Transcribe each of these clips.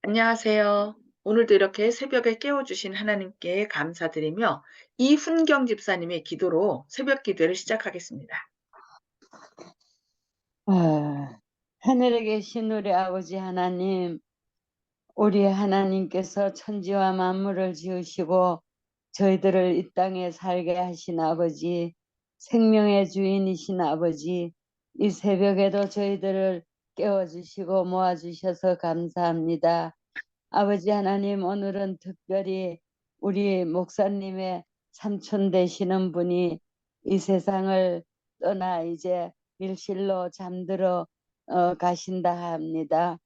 안녕하세요. 오늘도 이렇게 새벽에 깨워주신 하나님께 감사드리며 이훈경 집사님의 기도로 새벽 기도를 시작하겠습니다. 하늘에 계신 우리 아버지 하나님, 우리 하나님께서 천지와 만물을 지으시고 저희들을 이 땅에 살게 하신 아버지, 생명의 주인이신 아버지, 이 새벽에도 저희들을 깨워주시고 모아주셔서 감사합니다. 아버지 하나님, 오늘은 특별히 우리 목사님의 삼촌 되시는 분이 이 세상을 떠나 이제 밀실로 잠들어 가신다 합니다.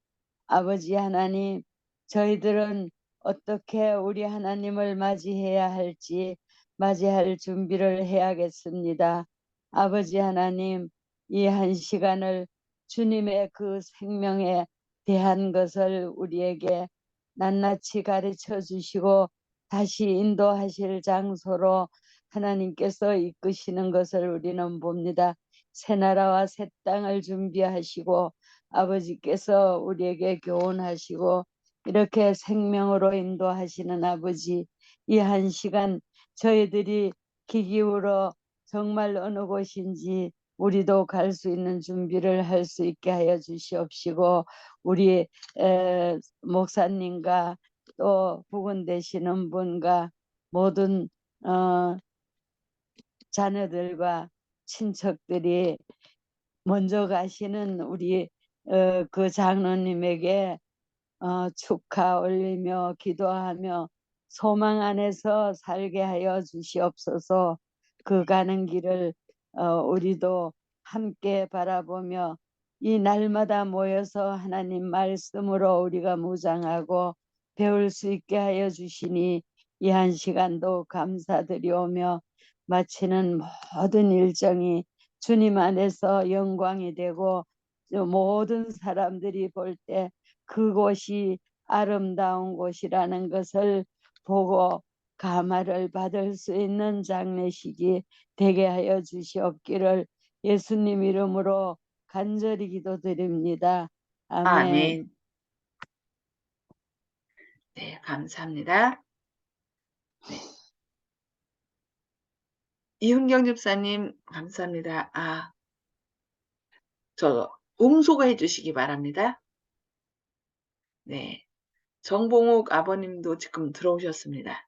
아버지 하나님, 저희들은 어떻게 우리 하나님을 맞이해야 할지 맞이할 준비를 해야겠습니다. 아버지 하나님, 이 한 시간을 주님의 그 생명에 대한 것을 우리에게 낱낱이 가르쳐 주시고 다시 인도하실 장소로 하나님께서 이끄시는 것을 우리는 봅니다. 새 나라와 새 땅을 준비하시고 아버지께서 우리에게 교훈하시고 이렇게 생명으로 인도하시는 아버지, 이 한 시간 저희들이 귀 기울어 정말 어느 곳인지 우리도 갈 수 있는 준비를 할 수 있게 하여 주시옵시고, 우리 목사님과 또 부군 되시는 분과 모든 자녀들과 친척들이 먼저 가시는 우리 그 장로님에게 축하 올리며 기도하며 소망 안에서 살게 하여 주시옵소서. 그 가는 길을 우리도 함께 바라보며 이 날마다 모여서 하나님 말씀으로 우리가 무장하고 배울 수 있게 하여 주시니 이 한 시간도 감사드리오며, 마치는 모든 일정이 주님 안에서 영광이 되고 모든 사람들이 볼 때 그곳이 아름다운 곳이라는 것을 보고 감화를 받을 수 있는 장례식이 되게 하여 주시옵기를 예수님 이름으로 간절히 기도드립니다. 아멘. 아멘. 네, 감사합니다. 네. 이훈경 집사님, 감사합니다. 음소거 해주시기 바랍니다. 네. 정봉욱 아버님도 지금 들어오셨습니다.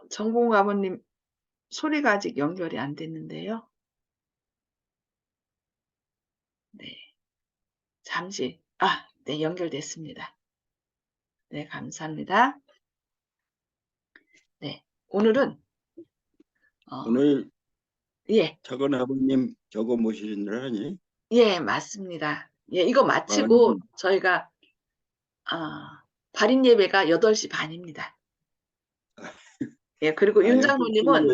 정봉욱 아버님 소리가 아직 연결이 안 됐는데요. 네. 잠시, 네, 연결됐습니다. 네, 감사합니다. 네, 오늘은, 오늘 예, 작은 아버님 저거 모시느라 하니? 예, 맞습니다. 예, 이거 마치고 저희가, 발인 예배가 8시 반입니다. 예, 그리고 윤 장로님은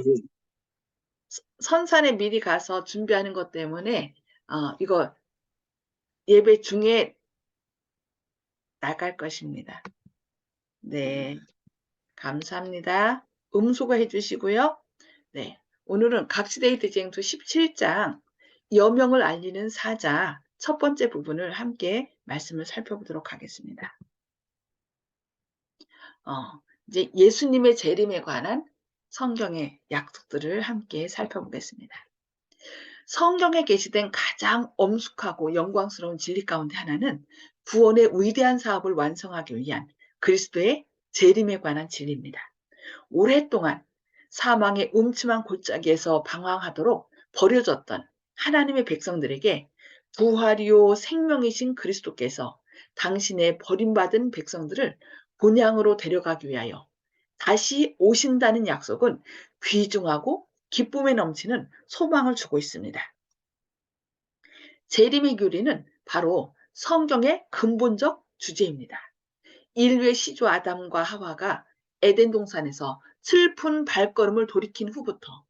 선산에 미리 가서 준비하는 것 때문에, 이거 예배 중에 나갈 것입니다. 네, 감사합니다. 음소거 해주시고요. 네, 오늘은 각시데이트 쟁투 17장 여명을 알리는 사자 첫 번째 부분을 함께 말씀을 살펴보도록 하겠습니다. 이제 예수님의 재림에 관한 성경의 약속들을 함께 살펴보겠습니다. 성경에 게시된 가장 엄숙하고 영광스러운 진리 가운데 하나는 구원의 위대한 사업을 완성하기 위한 그리스도의 재림에 관한 진리입니다. 오랫동안 사망의 음침한 골짜기에서 방황하도록 버려졌던 하나님의 백성들에게 부활이요 생명이신 그리스도께서 당신의 버림받은 백성들을 본향으로 데려가기 위하여 다시 오신다는 약속은 귀중하고 기쁨에 넘치는 소망을 주고 있습니다. 재림의 교리는 바로 성경의 근본적 주제입니다. 인류의 시조 아담과 하와가 에덴 동산에서 슬픈 발걸음을 돌이킨 후부터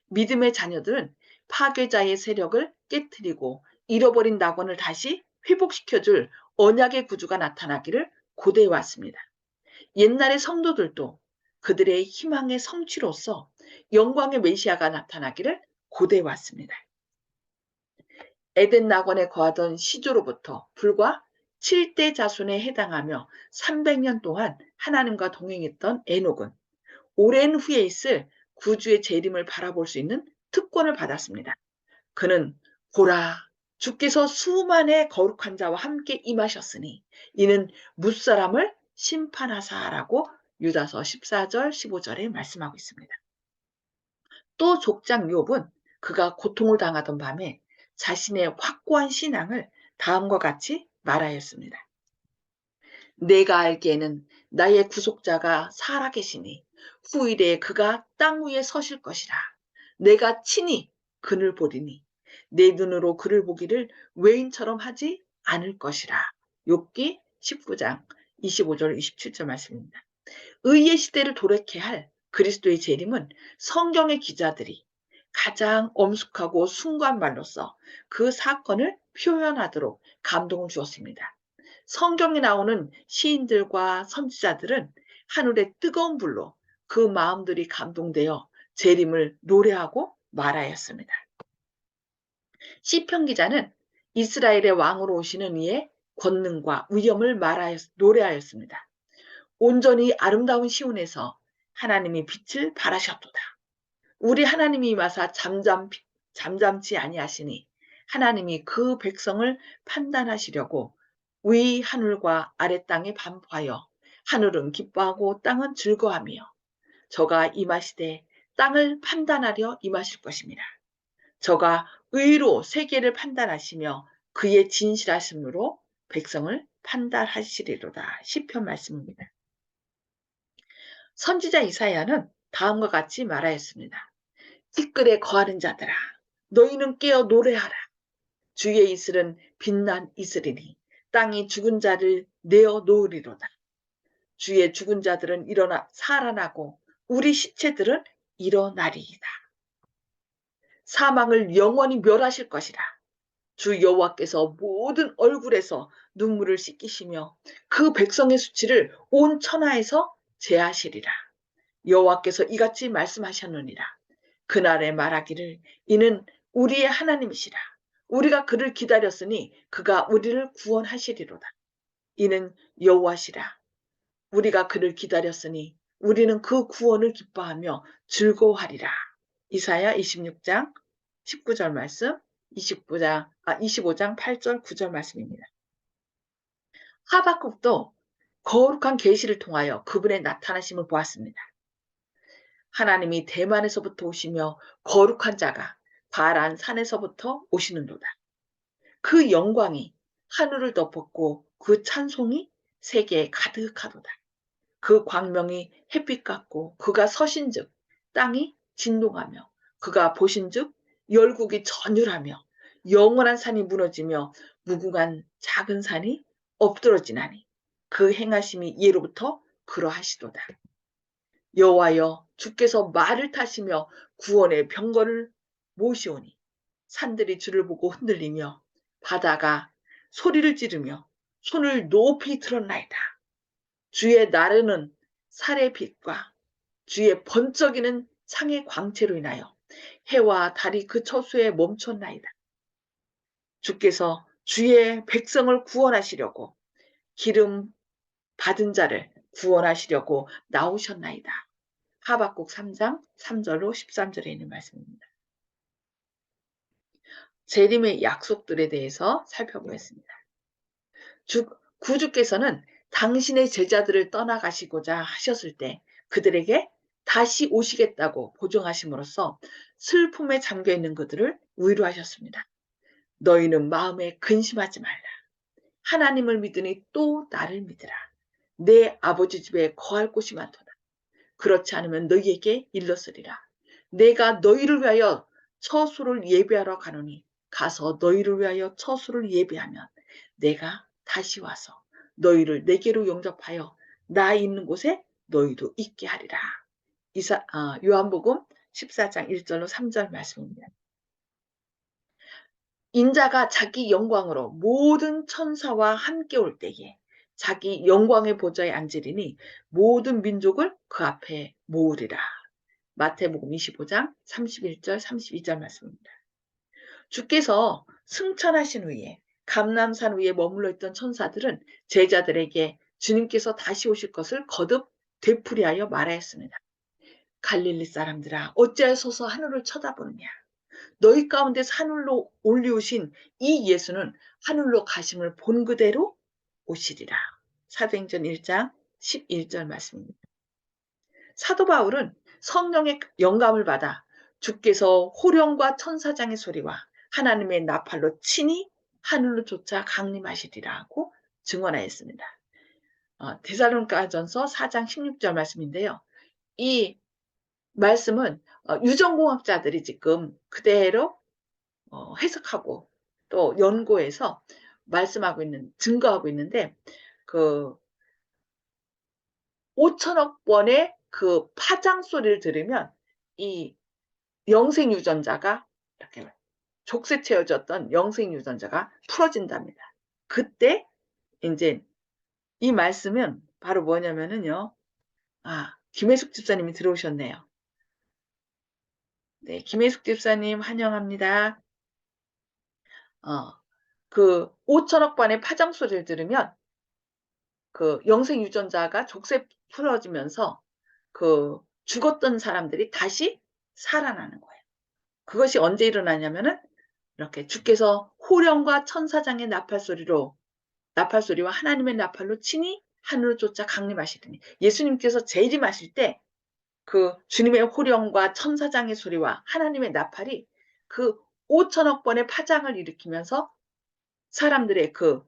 믿음의 자녀들은 파괴자의 세력을 깨트리고 잃어버린 낙원을 다시 회복시켜줄 언약의 구주가 나타나기를 고대해 왔습니다. 옛날의 성도들도 그들의 희망의 성취로서 영광의 메시아가 나타나기를 고대해 왔습니다. 에덴 낙원에 거하던 시조로부터 불과 7대 자손에 해당하며 300년 동안 하나님과 동행했던 에녹은 오랜 후에 있을 구주의 재림을 바라볼 수 있는 특권을 받았습니다. 그는 보라, 주께서 수만의 거룩한 자와 함께 임하셨으니 이는 무사람을 심판하사라고 유다서 14절 15절에 말씀하고 있습니다. 또 족장 욥은 그가 고통을 당하던 밤에 자신의 확고한 신앙을 다음과 같이 말하였습니다. 내가 알기에는 나의 구속자가 살아계시니 후일에 그가 땅 위에 서실 것이라. 내가 친히 그를 보리니 내 눈으로 그를 보기를 외인처럼 하지 않을 것이라. 욥기 19장 25절 27절 말씀입니다. 의의 시대를 도래케 할 그리스도의 재림은 성경의 기자들이 가장 엄숙하고 순수한 말로써 그 사건을 표현하도록 감동을 주었습니다. 성경에 나오는 시인들과 선지자들은 하늘의 뜨거운 불로 그 마음들이 감동되어 재림을 노래하고 말하였습니다. 시편 기자는 이스라엘의 왕으로 오시는 이의 권능과 위엄을 노래하였습니다. 온전히 아름다운 시온에서 하나님이 빛을 발하셨도다. 우리 하나님이 와서 잠잠치 아니하시니 하나님이 그 백성을 판단하시려고 위 하늘과 아래 땅에 반포하여 하늘은 기뻐하고 땅은 즐거워하며 저가 임하시되 땅을 판단하려 임하실 것입니다. 저가 의로 세계를 판단하시며 그의 진실하심으로 백성을 판단하시리로다. 시편 말씀입니다. 선지자 이사야는 다음과 같이 말하였습니다. 티끌에 거하는 자들아, 너희는 깨어 노래하라. 주의 이슬은 빛난 이슬이니 땅이 죽은 자를 내어 놓으리로다. 주의 죽은 자들은 일어나 살아나고 우리 시체들은 일어나리이다. 사망을 영원히 멸하실 것이라. 주 여호와께서 모든 얼굴에서 눈물을 씻기시며 그 백성의 수치를 온 천하에서 제하시리라. 여호와께서 이같이 말씀하셨느니라. 그날에 말하기를 이는 우리의 하나님이시라. 우리가 그를 기다렸으니 그가 우리를 구원하시리로다. 이는 여호와시라. 우리가 그를 기다렸으니 우리는 그 구원을 기뻐하며 즐거워하리라. 이사야 26장 19절 말씀, 25장 8절 9절 말씀입니다. 하박국도 거룩한 계시를 통하여 그분의 나타나심을 보았습니다. 하나님이 대만에서부터 오시며 거룩한 자가 바란 산에서부터 오시는도다. 그 영광이 하늘을 덮었고 그 찬송이 세계에 가득하도다. 그 광명이 햇빛 같고 그가 서신즉 땅이 진동하며 그가 보신즉 열국이 전율하며 영원한 산이 무너지며 무궁한 작은 산이 엎드러지나니 그 행하심이 예로부터 그러하시도다. 여호와여 주께서 말을 타시며 구원의 병거를 모시오니 산들이 주를 보고 흔들리며 바다가 소리를 지르며 손을 높이 들었나이다. 주의 나르는 살의 빛과 주의 번쩍이는 창의 광채로 인하여 해와 달이 그 처소에 멈췄나이다. 주께서 주의 백성을 구원하시려고 기름 받은 자를 구원하시려고 나오셨나이다. 하박국 3장 3절로 13절에 있는 말씀입니다. 재림의 약속들에 대해서 살펴보겠습니다. 구주께서는 당신의 제자들을 떠나가시고자 하셨을 때 그들에게 다시 오시겠다고 보증하심으로써 슬픔에 잠겨있는 그들을 위로하셨습니다. 너희는 마음에 근심하지 말라. 하나님을 믿으니 또 나를 믿으라. 내 아버지 집에 거할 곳이 많도다. 그렇지 않으면 너희에게 일렀으리라. 내가 너희를 위하여 처소를 예배하러 가노니 가서 너희를 위하여 처소를 예배하면 내가 다시 와서 너희를 내게로 영접하여 나 있는 곳에 너희도 있게 하리라. 요한복음 14장 1절로 3절 말씀입니다. 인자가 자기 영광으로 모든 천사와 함께 올 때에 자기 영광의 보좌에 앉으리니 모든 민족을 그 앞에 모으리라. 마태복음 25장 31절 32절 말씀입니다. 주께서 승천하신 후에 감람산 위에 머물러 있던 천사들은 제자들에게 주님께서 다시 오실 것을 거듭 되풀이하여 말하였습니다. 갈릴리 사람들아, 어찌하여서 하늘을 쳐다보느냐? 너희 가운데서 하늘로 올리우신 이 예수는 하늘로 가심을 본 그대로 오시리라. 사도행전 1장 11절 말씀입니다. 사도 바울은 성령의 영감을 받아 주께서 호령과 천사장의 소리와 하나님의 나팔로 친히 하늘로 쫓아 강림하시리라고 증언하였습니다. 데살로니가전서 4장 16절 말씀인데요. 이 말씀은 유전공학자들이 지금 그대로 해석하고 또 연구해서 증거하고 있는데, 그 5천억 번의 그 파장 소리를 들으면 이 영생 유전자가 이렇게 족쇄 채워졌던 영생 유전자가 풀어진답니다. 그때 이제 이 말씀은 바로 뭐냐면은요. 김혜숙 집사님이 들어오셨네요. 네, 김혜숙 집사님 환영합니다. 그 5천억 번의 파장 소리를 들으면 그 영생 유전자가 족쇄 풀어지면서 그 죽었던 사람들이 다시 살아나는 거예요. 그것이 언제 일어나냐면은 이렇게 주께서 호령과 천사장의 나팔소리와 하나님의 나팔로 친히 하늘을 쫓아 강림하시더니, 예수님께서 재림하실 때 그 주님의 호령과 천사장의 소리와 하나님의 나팔이 그 5천억 번의 파장을 일으키면서 사람들의 그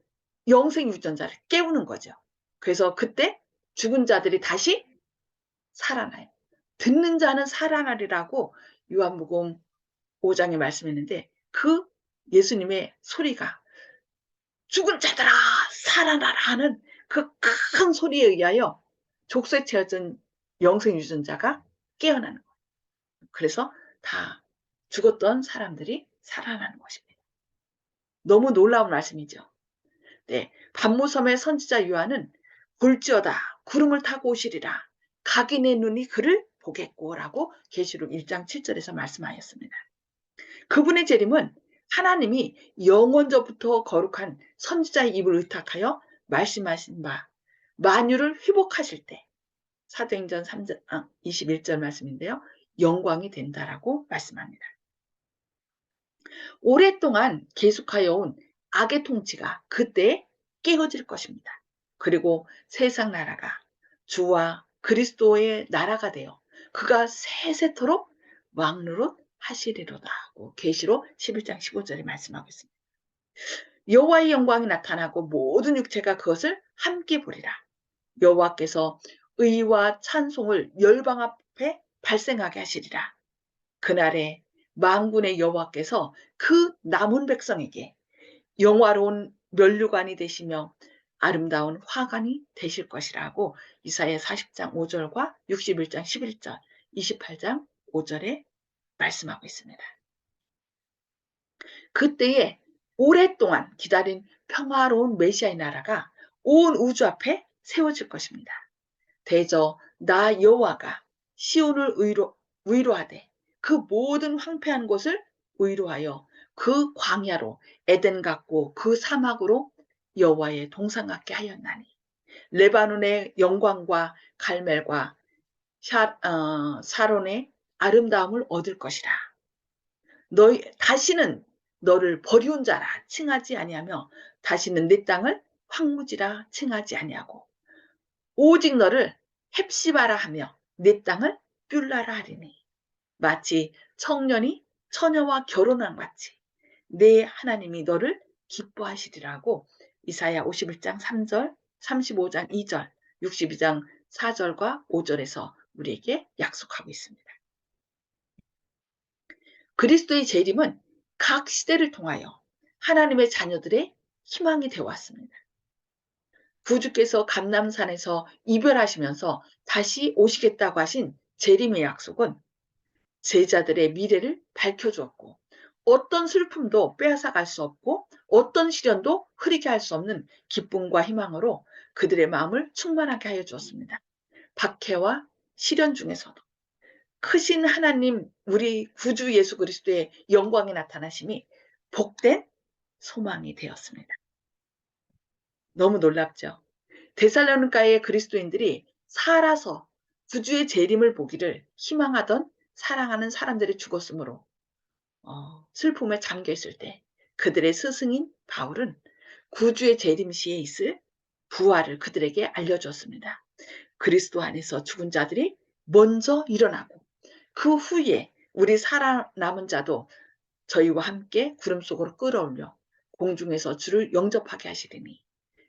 영생 유전자를 깨우는 거죠. 그래서 그때 죽은 자들이 다시 살아나요. 듣는 자는 살아나리라고 요한복음 5장에 말씀했는데, 그 예수님의 소리가 죽은 자들아 살아나라 하는 그 큰 소리에 의하여 족쇄 채워진 영생 유전자가 깨어나는 거예요. 그래서 다 죽었던 사람들이 살아나는 것입니다. 너무 놀라운 말씀이죠. 네, 반모섬의 선지자 요한은 볼지어다 구름을 타고 오시리라 각인의 눈이 그를 보겠고라고 계시록 1장 7절에서 말씀하였습니다. 그분의 재림은 하나님이 영원전부터 거룩한 선지자의 입을 의탁하여 말씀하신 바 만유를 회복하실 때, 사도행전 3장 21절 말씀인데요. 영광이 된다라고 말씀합니다. 오랫동안 계속하여 온 악의 통치가 그때 깨어질 것입니다. 그리고 세상 나라가 주와 그리스도의 나라가 되어 그가 세세토록 왕노릇 하시리로다고 계시록 11장 15절에 말씀하고 있습니다. 여호와의 영광이 나타나고 모든 육체가 그것을 함께 보리라. 여호와께서 의와 찬송을 열방 앞에 발생하게 하시리라. 그날에 만군의 여호와께서 그 남은 백성에게 영화로운 면류관이 되시며 아름다운 화관이 되실 것이라고 이사야 40장 5절과 61장 11절, 28장 5절에 말씀하고 있습니다. 그때에 오랫동안 기다린 평화로운 메시아의 나라가 온 우주 앞에 세워질 것입니다. 대저 나 여호와가 시온을 위로하되 그 모든 황폐한 곳을 위로하여 그 광야로 에덴 같고 그 사막으로 여호와의 동상 같게 하였나니 레바논의 영광과 갈멜과 사론의 아름다움을 얻을 것이라. 너희 다시는 너를 버리운 자라 칭하지 아니하며 다시는 내 땅을 황무지라 칭하지 아니하고 오직 너를 헵시바라 하며 내 땅을 뷸라라 하리니 마치 청년이 처녀와 결혼한 같이 내 하나님이 너를 기뻐하시리라고 이사야 51장 3절, 35장 2절, 62장 4절과 5절에서 우리에게 약속하고 있습니다. 그리스도의 재림은 각 시대를 통하여 하나님의 자녀들의 희망이 되어 왔습니다. 구주께서 감람산에서 이별하시면서 다시 오시겠다고 하신 재림의 약속은 제자들의 미래를 밝혀주었고, 어떤 슬픔도 빼앗아갈 수 없고 어떤 시련도 흐리게 할 수 없는 기쁨과 희망으로 그들의 마음을 충만하게 하여 주었습니다. 박해와 시련 중에서도 크신 하나님 우리 구주 예수 그리스도의 영광이 나타나심이 복된 소망이 되었습니다. 너무 놀랍죠? 데살로니가의 그리스도인들이 살아서 구주의 재림을 보기를 희망하던 사랑하는 사람들이 죽었으므로 슬픔에 잠겨 있을 때 그들의 스승인 바울은 구주의 재림 시에 있을 부활을 그들에게 알려주었습니다. 그리스도 안에서 죽은 자들이 먼저 일어나고 그 후에 우리 살아남은 자도 저희와 함께 구름 속으로 끌어올려 공중에서 주를 영접하게 하시리니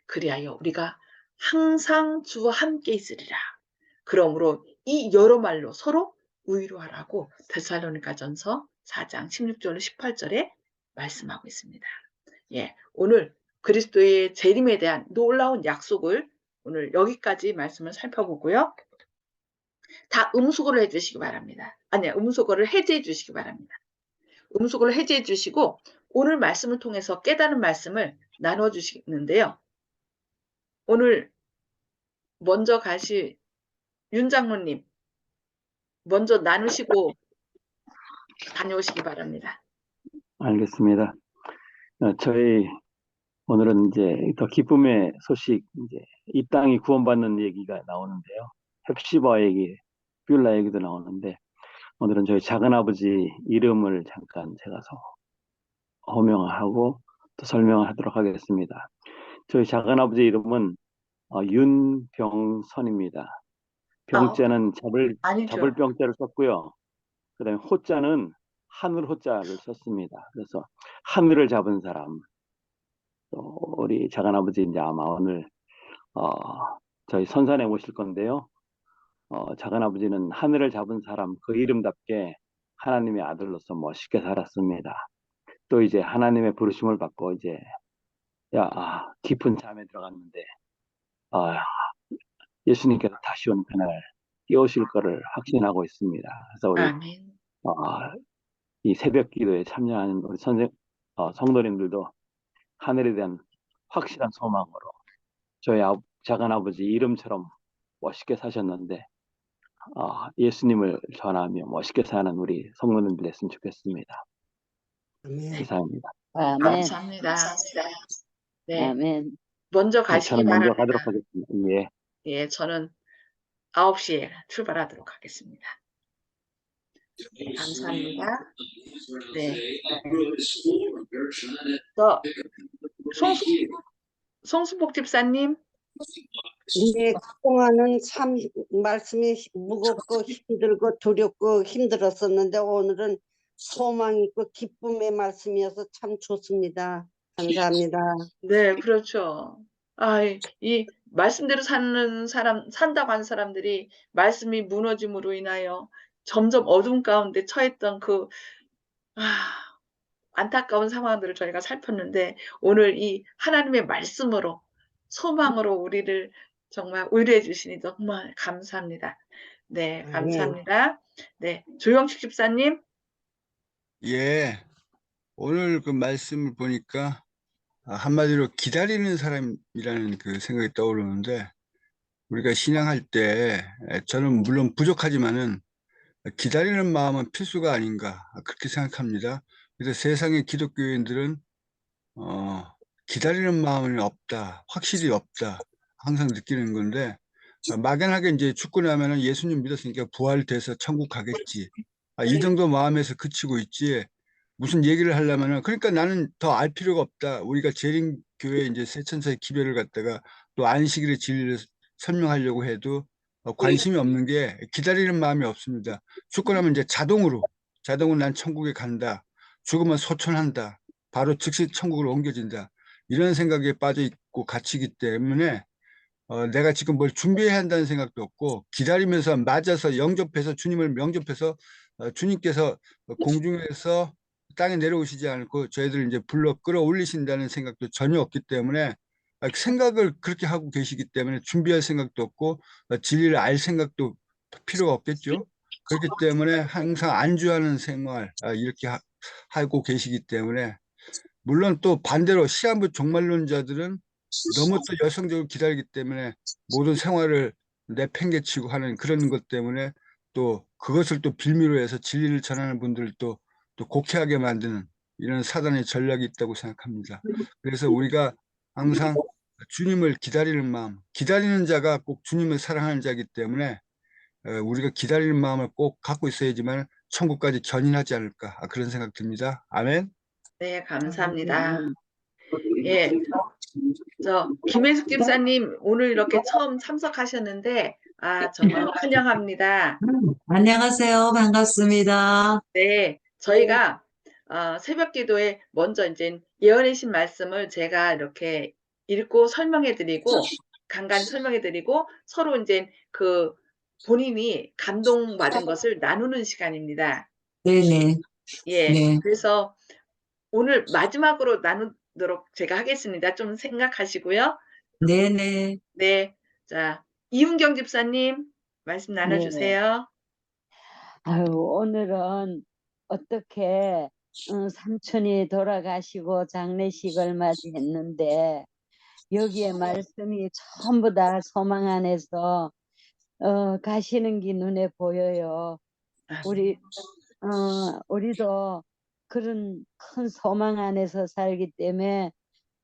그리하여 우리가 항상 주와 함께 있으리라. 그러므로 이 여러 말로 서로 위로하라고 데살로니가전서 4장 16절로 18절에 말씀하고 있습니다. 예, 오늘 그리스도의 재림에 대한 놀라운 약속을 오늘 여기까지 말씀을 살펴보고요. 다 음수거를 해주시기 바랍니다. 아니야, 음수거를 해제해 주시기 바랍니다. 음수거를 해제해 주시고 오늘 말씀을 통해서 깨달은 말씀을 나눠 주시는데요. 오늘 먼저 가실 윤 장로님 먼저 나누시고 다녀오시기 바랍니다. 알겠습니다. 저희 오늘은 이제 더 기쁨의 소식, 이제 이 땅이 구원받는 얘기가 나오는데요. 헵시바 얘기, 뷰라 얘기도 나오는데 오늘은 저희 작은아버지 이름을 잠깐 제가 호명하고 또 설명하도록 하겠습니다. 저희 작은아버지 이름은 윤병선입니다. 병자는 잡을 병자를 썼고요. 그 다음에 호자는 하늘 호자를 썼습니다. 그래서 하늘을 잡은 사람. 또 우리 작은아버지 이제 아마 오늘 저희 선산에 오실 건데요. 작은아버지는 하늘을 잡은 사람, 그 이름답게 하나님의 아들로서 멋있게 살았습니다. 또 이제 하나님의 부르심을 받고 이제 깊은 잠에 들어갔는데 예수님께서 다시 온 그날 깨우실 거를 확신하고 있습니다. 그래서 우리 아멘. 이 새벽 기도에 참여하는 우리 성도님들도 하늘에 대한 확실한 소망으로 저희 작은아버지 이름처럼 멋있게 사셨는데 예수님을 전하며 멋있게 사는 우리 성도님들 됐으면 좋겠습니다. 감사합니다. 아멘. 감사합니다. 네, 아멘. 먼저 가시기 저는 먼저 바랍니다. 가도록 하겠습니다. 예. 예, 저는 9시에 출발하도록 하겠습니다. 네, 감사합니다. 네. 송수복 집사님. 네, 그동안은 참 말씀이 무겁고 힘들고 두렵고 힘들었었는데 오늘은 소망 있고 기쁨의 말씀이어서 참 좋습니다. 감사합니다. 네, 그렇죠. 이 말씀대로 산다고 하는 사람들이 말씀이 무너짐으로 인하여 점점 어둠 가운데 처했던 그 안타까운 상황들을 저희가 살폈는데 오늘 이 하나님의 말씀으로 소망으로 우리를 정말 위로해 주시니 정말 감사합니다. 네, 감사합니다. 네, 조영식 집사님. 예, 오늘 그 말씀을 보니까 한마디로 기다리는 사람이라는 그 생각이 떠오르는데 우리가 신앙할 때 저는 물론 부족하지만은 기다리는 마음은 필수가 아닌가 그렇게 생각합니다. 그래서 세상의 기독교인들은 기다리는 마음은 없다, 확실히 없다 항상 느끼는 건데 막연하게 이제 죽고 나면은 예수님 믿었으니까 부활돼서 천국 가겠지 이 정도 마음에서 그치고 있지 무슨 얘기를 하려면은 그러니까 나는 더 알 필요가 없다. 우리가 재림교회 이제 세천사의 기별을 갖다가 또 안식일의 진리를 설명하려고 해도 관심이 없는 게 기다리는 마음이 없습니다. 죽고 나면 이제 자동으로 난 천국에 간다. 죽으면 소천한다. 바로 즉시 천국으로 옮겨진다. 이런 생각에 빠져 있고 갇히기 때문에 내가 지금 뭘 준비해야 한다는 생각도 없고 기다리면서 맞아서 영접해서 주님을 명접해서 주님께서 공중에서 땅에 내려오시지 않고 저희들 이제 불러 끌어올리신다는 생각도 전혀 없기 때문에 생각을 그렇게 하고 계시기 때문에 준비할 생각도 없고 진리를 알 생각도 필요가 없겠죠. 그렇기 때문에 항상 안주하는 생활 이렇게 하고 계시기 때문에 물론 또 반대로 시한부 종말론자들은 너무 또 열성적으로 기다리기 때문에 모든 생활을 내팽개치고 하는 그런 것 때문에 또 그것을 또 빌미로 해서 진리를 전하는 분들을 또 곡해하게 만드는 이런 사단의 전략이 있다고 생각합니다. 그래서 우리가 항상 주님을 기다리는 마음, 기다리는 자가 꼭 주님을 사랑하는 자이기 때문에 우리가 기다리는 마음을 꼭 갖고 있어야지만 천국까지 견인하지 않을까, 그런 생각 듭니다. 아멘. 네, 감사합니다. 예, 김혜숙 집사님 오늘 이렇게 처음 참석하셨는데, 정말 환영합니다. 안녕하세요. 반갑습니다. 네, 저희가 새벽 기도에 먼저 이제 예언의 신 말씀을 제가 이렇게 읽고 설명해드리고, 간간히 설명해드리고, 서로 이제 그 본인이 감동받은 것을 나누는 시간입니다. 네네. 예, 네. 그래서 오늘 마지막으로 나누도록 제가 하겠습니다. 좀 생각하시고요. 네네. 네, 자, 이훈경 집사님 말씀 나눠주세요. 아유, 오늘은 어떻게 삼촌이 돌아가시고 장례식을 맞이했는데 여기에 말씀이 전부 다 소망 안에서 가시는 게 눈에 보여요. 우리도 그런 큰 소망 안에서 살기 때문에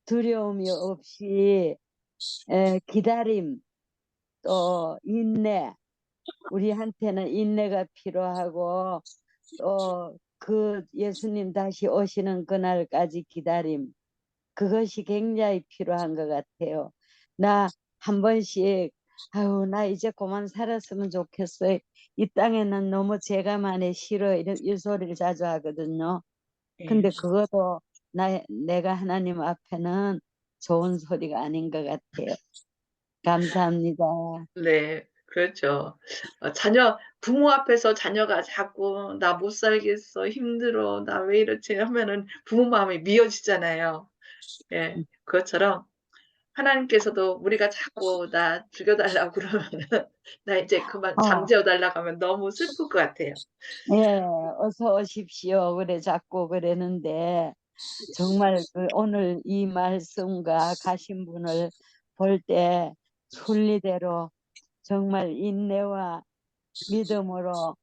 두려움이 없이 기다림 또 인내, 우리한테는 인내가 필요하고 또 그 예수님 다시 오시는 그날까지 기다림, 그것이 굉장히 필요한 것 같아요. 나 한 번씩 아유 나 이제 그만 살았으면 좋겠어요. 이 땅에는 너무 죄가 많이 싫어 이 소리를 자주 하거든요. 근데 그것도 내가 하나님 앞에는 좋은 소리가 아닌 것 같아요. 감사합니다. 네, 그렇죠. 부모 앞에서 자녀가 자꾸 나 못 살겠어, 힘들어, 나 왜 이렇지 하면은 부모 마음이 미어지잖아요. 예, 그것처럼 하나님께서도 우리가 자꾸 나 죽여달라고 그러면은 나 이제 그만 잠재워달라고 하면 너무 슬플 것 같아요. 예, 어서 오십시오. 그래 자꾸 그러는데 정말 오늘 이 말씀과 가신 분을 볼 때 순리대로 정말 인내와 믿음으로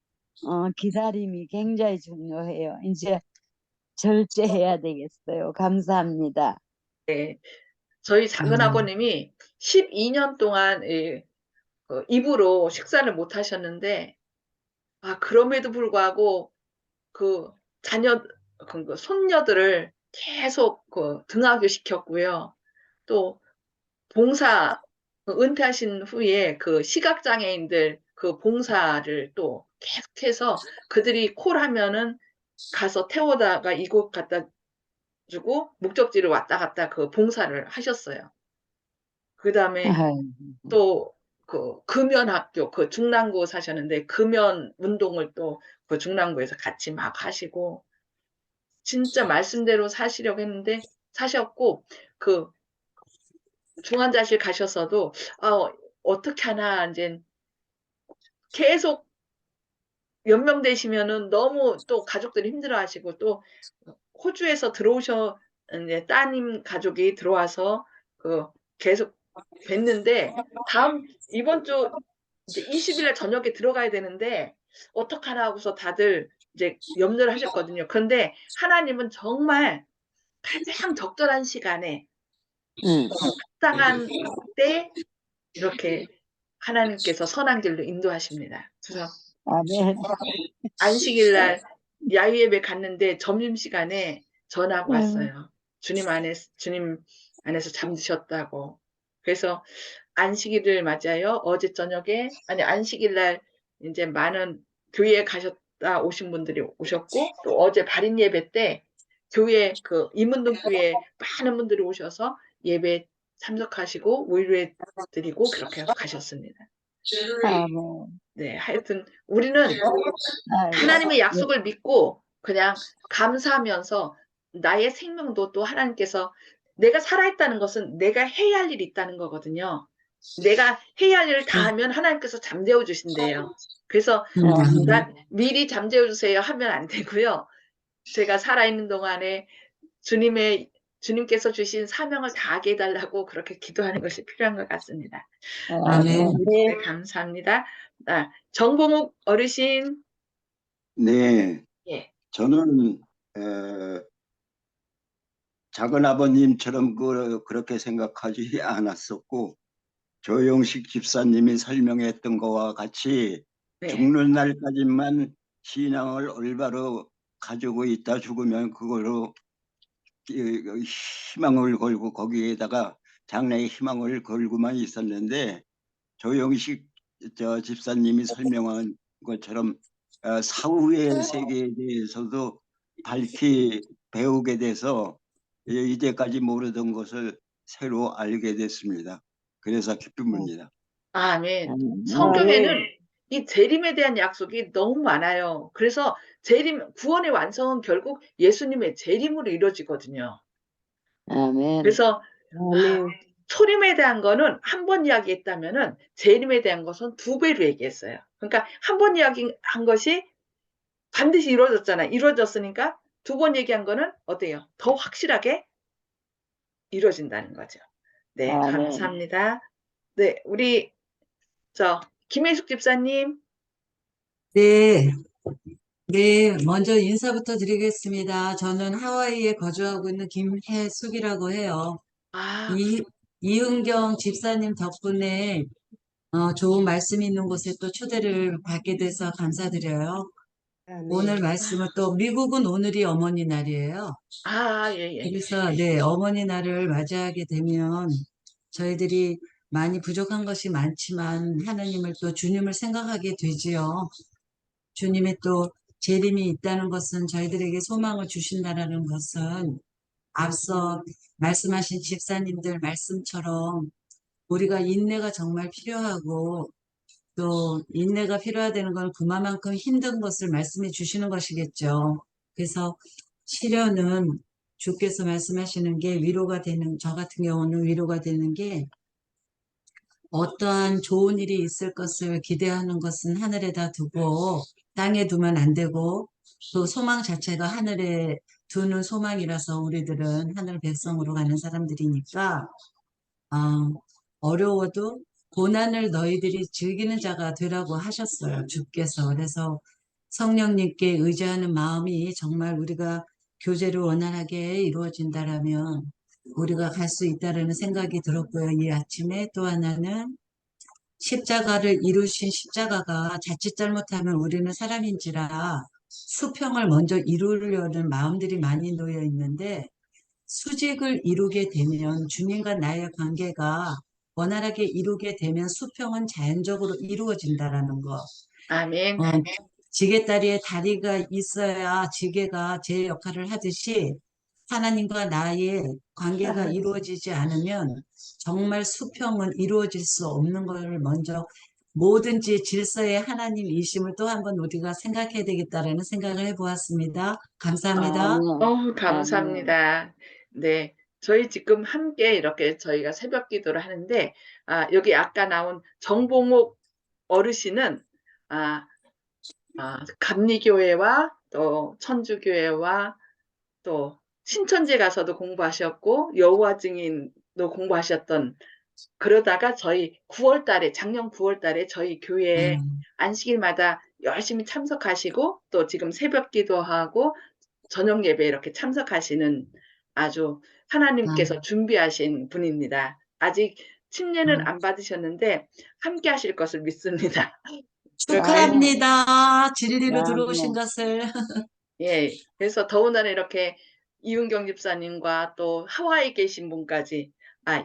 기다림이 굉장히 중요해요. 이제 절제해야 되겠어요. 감사합니다. 네, 저희 작은 아버님이 12년 동안 입으로 식사를 못 하셨는데, 그럼에도 불구하고 그 손녀들을 계속 등하교 시켰고요. 또 은퇴하신 후에 그 시각장애인들 그 봉사를 또 계속해서 그들이 콜하면은 가서 태워다가 이곳 갖다 주고 목적지를 왔다 갔다 그 봉사를 하셨어요. 그 다음에 또 그 금연학교, 그 중랑구 사셨는데 금연 운동을 또 그 중랑구에서 같이 막 하시고 진짜 말씀대로 사셨고 그 중환자실 가셨어도 어떻게 하나 이제 계속 연명되시면은 너무 또 가족들이 힘들어하시고 또 호주에서 이제 따님 가족이 들어와서 계속 뵀는데 이번 주 이제 20일날 저녁에 들어가야 되는데 어떡하나 하고서 다들 이제 염려를 하셨거든요. 그런데 하나님은 정말 가장 적절한 시간에 적당한 때 이렇게 하나님께서 선한 길로 인도하십니다. 그래서 아멘. 안식일날 야유예배 갔는데 점심시간에 전화가 왔어요. 주님 안에서 잠드셨다고. 그래서 안식일을 맞아요. 어제 저녁에 안식일날 이제 많은 교회에 가셨다 오신 분들이 오셨고 또 어제 발인 예배 때 교회 임은동 교회에 많은 분들이 오셔서 예배 참석하시고 위로해 드리고 그렇게 가셨습니다. 네, 하여튼 우리는 하나님의 약속을 믿고 그냥 감사하면서 나의 생명도 또 하나님께서 내가 살아있다는 것은 내가 해야 할 일이 있다는 거거든요. 내가 해야 할 일을 다 하면 하나님께서 잠재워 주신대요. 그래서 난 미리 잠재워 주세요 하면 안 되고요. 제가 살아있는 동안에 주님께서 주신 사명을 다하게 해달라고 그렇게 기도하는 것이 필요한 것 같습니다. 네, 감사합니다. 정봉욱 어르신. 네, 예. 저는 작은 아버님처럼 그렇게 생각하지 않았었고 조영식 집사님이 설명했던 것과 같이 네. 죽는 날까지만 신앙을 올바로 가지고 있다 죽으면 그걸로 희망을 걸고 거기에다가 장래의 희망을 걸고만 있었는데 조영식 집사님이 설명한 것처럼 사후의 세계에 대해서도 밝히 배우게 돼서 이제까지 모르던 것을 새로 알게 됐습니다. 그래서 기쁨입니다. 아멘. 아멘. 성경에는 이 재림에 대한 약속이 너무 많아요. 그래서 구원의 완성은 결국 예수님의 재림으로 이루어지거든요. 아멘. 그래서 아멘. 초림에 대한 거는 한 번 이야기했다면은 재림에 대한 것은 2배로 얘기했어요. 그러니까 한 번 이야기한 것이 반드시 이루어졌잖아요. 이루어졌으니까 2번 얘기한 거는 어때요? 더 확실하게 이루어진다는 거죠. 네, 아멘. 감사합니다. 네, 우리 김혜숙 집사님. 네, 네, 먼저 인사부터 드리겠습니다. 저는 하와이에 거주하고 있는 김혜숙이라고 해요. 아, 이은경 집사님 덕분에 좋은 말씀이 있는 곳에 또 초대를 받게 돼서 감사드려요. 오늘 말씀은 또 미국은 오늘이 어머니 날이에요. 예. 그래서 네, 어머니 날을 맞이하게 되면 저희들이 많이 부족한 것이 많지만 하나님을 또 주님을 생각하게 되지요. 주님의 또 재림이 있다는 것은 저희들에게 소망을 주신다라는 것은 앞서 말씀하신 집사님들 말씀처럼 우리가 인내가 정말 필요하고 또 인내가 필요하다는 건 그만큼 힘든 것을 말씀해 주시는 것이겠죠. 그래서 시련은 주께서 말씀하시는 게 위로가 되는, 저 같은 경우는 위로가 되는 게 어떠한 좋은 일이 있을 것을 기대하는 것은 하늘에다 두고 땅에 두면 안 되고 또 소망 자체가 하늘에 두는 소망이라서 우리들은 하늘 백성으로 가는 사람들이니까 어려워도 고난을 너희들이 즐기는 자가 되라고 하셨어요. 주께서. 그래서 성령님께 의지하는 마음이 정말 우리가 교제를 원활하게 이루어진다라면 우리가 갈 수 있다라는 생각이 들었고요. 이 아침에 또 하나는 십자가를 이루신 십자가가 자칫 잘못하면 우리는 사람인지라 수평을 먼저 이루려는 마음들이 많이 놓여 있는데 수직을 이루게 되면 주님과 나의 관계가 원활하게 이루게 되면 수평은 자연적으로 이루어진다라는 거. 아멘. 지게다리에 다리가 있어야 지게가 제 역할을 하듯이 하나님과 나의 관계가 이루어지지 않으면 정말 수평은 이루어질 수 없는 것을 먼저 뭐든지 질서의 하나님이심을 또 한번 우리가 생각해야 되겠다라는 생각을 해보았습니다. 감사합니다. 감사합니다. 네. 저희 지금 함께 이렇게 저희가 새벽 기도를 하는데, 여기 아까 나온 정봉옥 어르신은, 감리교회와 또 천주교회와 또 신천지 가서도 공부하셨고, 여호와 증인도 공부하셨던, 그러다가 저희 작년 9월 달에 저희 교회에 안식일마다 열심히 참석하시고 또 지금 새벽 기도하고 저녁 예배 이렇게 참석하시는 아주 하나님께서 준비하신 분입니다. 아직 침례는 안 받으셨는데 함께 하실 것을 믿습니다. 축하합니다. 진리로 들어오신 아멘. 것을. 예, 그래서 더군다나 이렇게 이은경 집사님과 또 하와이 계신 분까지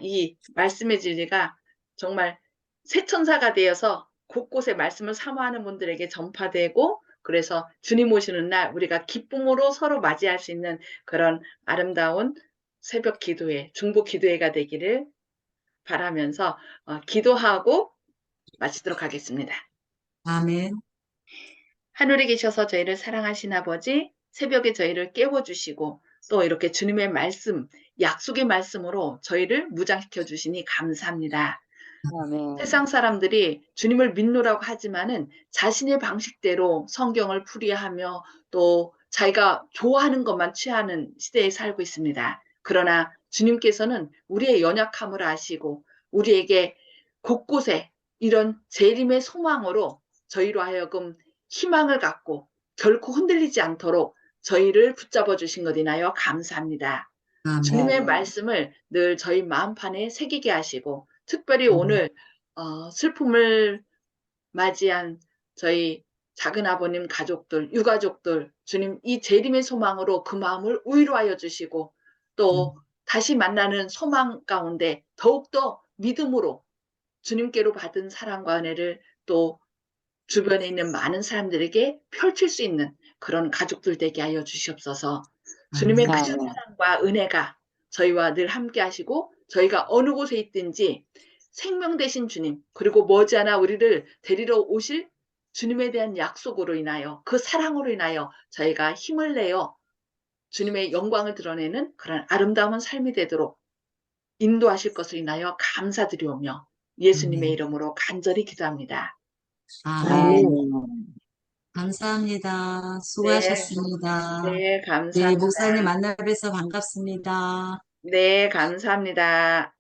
이 말씀의 진리가 정말 새천사가 되어서 곳곳에 말씀을 사모하는 분들에게 전파되고, 그래서 주님 오시는 날 우리가 기쁨으로 서로 맞이할 수 있는 그런 아름다운 새벽 기도회, 중보 기도회가 되기를 바라면서 기도하고 마치도록 하겠습니다. 아멘. 하늘에 계셔서 저희를 사랑하신 아버지, 새벽에 저희를 깨워주시고 또 이렇게 주님의 말씀, 약속의 말씀으로 저희를 무장시켜 주시니 감사합니다. 아멘. 세상 사람들이 주님을 믿노라고 하지만은 자신의 방식대로 성경을 풀이하며 또 자기가 좋아하는 것만 취하는 시대에 살고 있습니다. 그러나 주님께서는 우리의 연약함을 아시고 우리에게 곳곳에 이런 재림의 소망으로 저희로 하여금 희망을 갖고 결코 흔들리지 않도록 저희를 붙잡아 주신 것 인하여 감사합니다. 주님의 아멘. 말씀을 늘 저희 마음판에 새기게 하시고, 특별히 음. 오늘 슬픔을 맞이한 저희 작은 아버님 가족들, 유가족들, 주님 이 재림의 소망으로 그 마음을 위로하여 주시고, 또 다시 만나는 소망 가운데 더욱더 믿음으로 주님께로 받은 사랑과 은혜를 또 주변에 있는 많은 사람들에게 펼칠 수 있는 그런 가족들 되게 하여 주시옵소서. 주님의 아멘. 크신 사랑과 은혜가 저희와 늘 함께 하시고, 저희가 어느 곳에 있든지 생명 되신 주님, 그리고 머지않아 우리를 데리러 오실 주님에 대한 약속으로 인하여, 그 사랑으로 인하여 저희가 힘을 내어 주님의 영광을 드러내는 그런 아름다운 삶이 되도록 인도하실 것을 인하여 감사드리오며 예수님의 아멘. 이름으로 간절히 기도합니다. 아멘. 아멘. 감사합니다. 네, 수고하셨습니다. 네, 네, 감사합니다. 목사님 만나 뵈서 반갑습니다. 네, 감사합니다.